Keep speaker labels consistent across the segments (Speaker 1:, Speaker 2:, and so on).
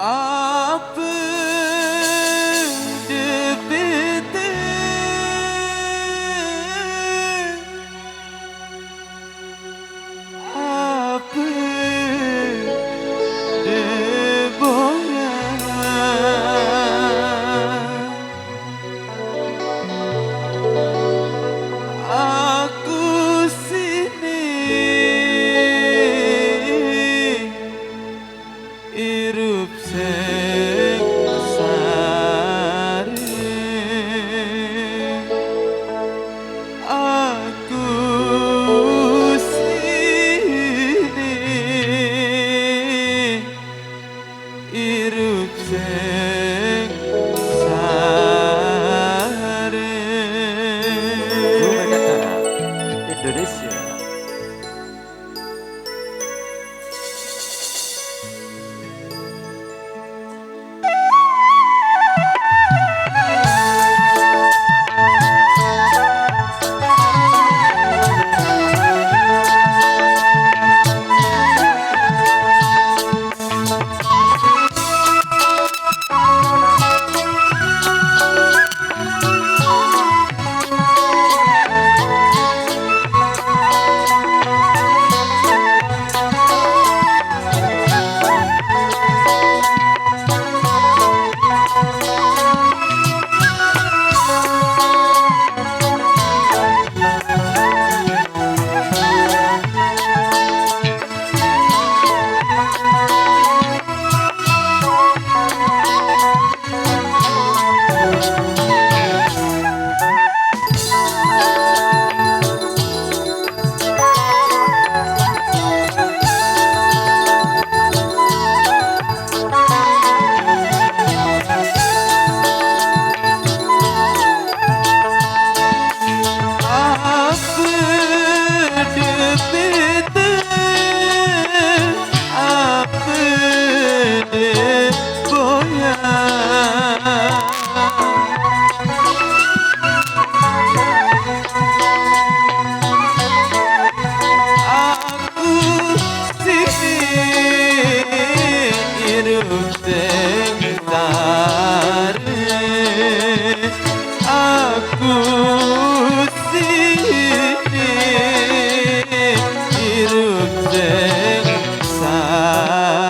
Speaker 1: Apa depete apa deboya aku sini irup sing sare aku sini irup sing sare
Speaker 2: Negara Indonesia.
Speaker 1: Aku sini irup sing sare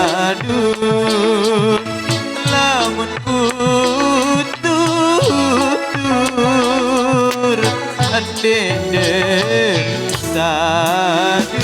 Speaker 1: sadun lamun ku tutur andede sadun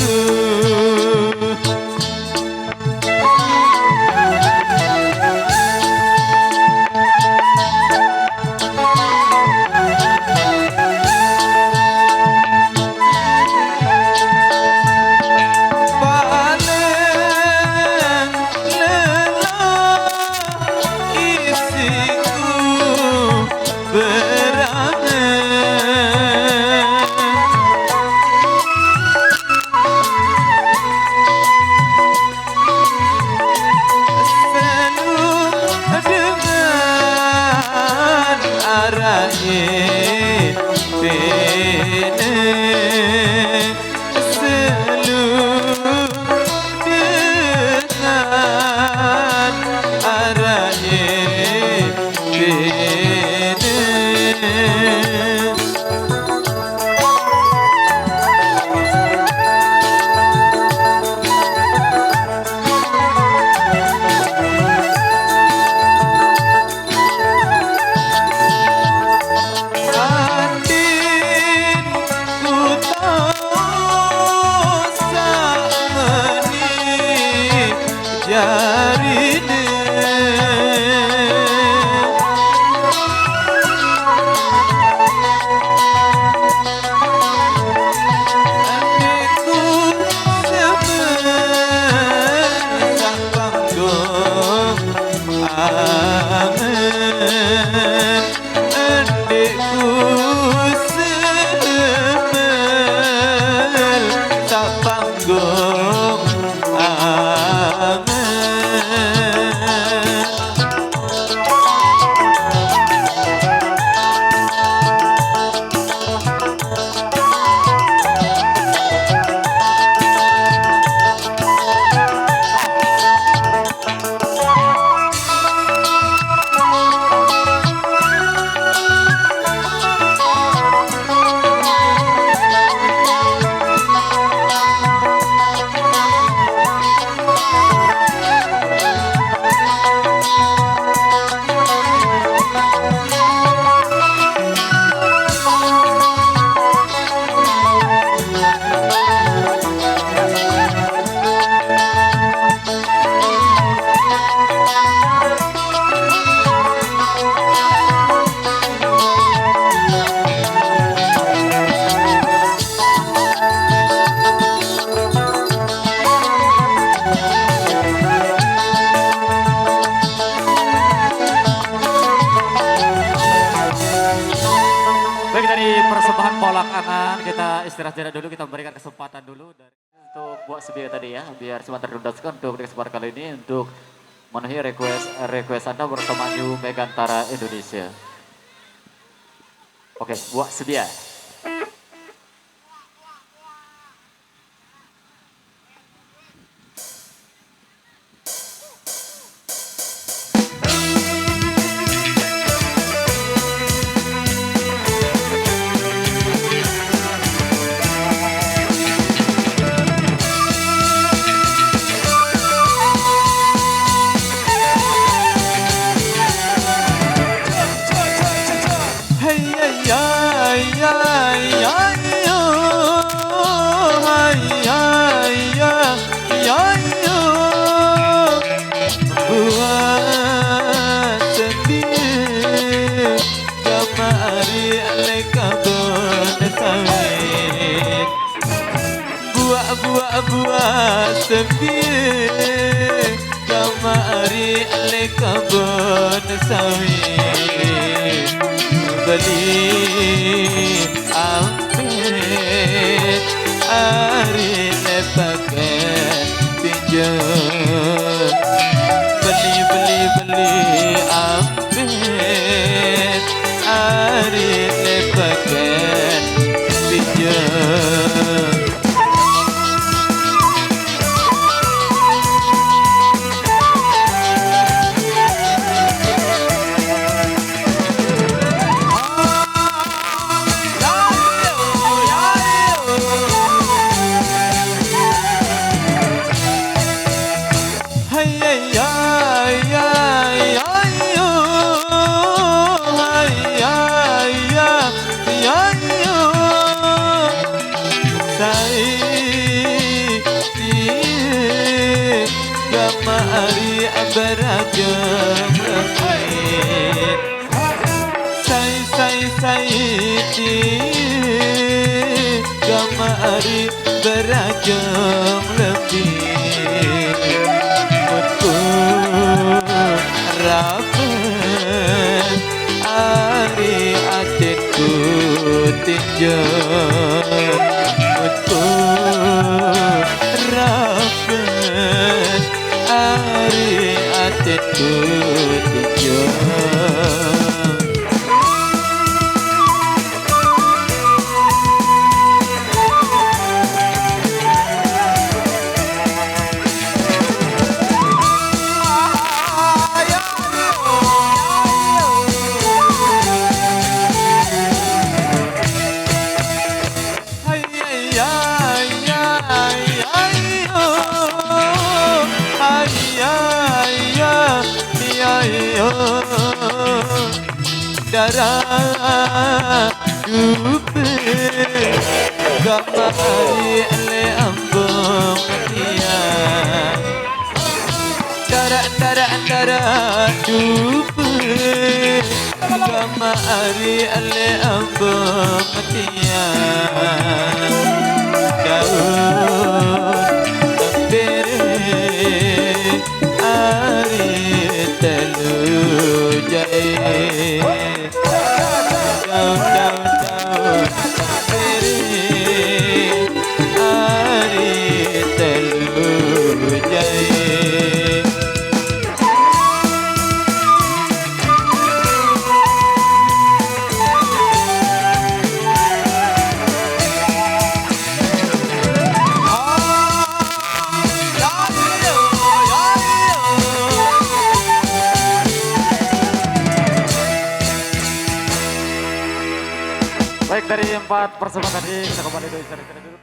Speaker 2: Baik, dari persembahan Polak Angan kita istirahat jeda dulu, kita memberikan kesempatan dulu untuk buat sebiar tadi ya, biar sebentar didudaskan untuk kesempatan kali ini untuk memenuhi request Anda bersama New Megantara Indonesia. Oke, buat sebiar.
Speaker 1: Buah sepi kamari le kebun sawit beli ambil ari le pakai pinjam beli ambil ari le pakai pinjam. Kamari beragam langit Say kamari beragam lebih Mutku rapat Ari ajetku tinjau Mutku rapat Ari atetku tinjau. Darah dupe gamari le ambong dia darah dupe gamari le ambong dia daun bere ari telu jai
Speaker 2: Baik, dari 4 persembahan tadi kita kembali dari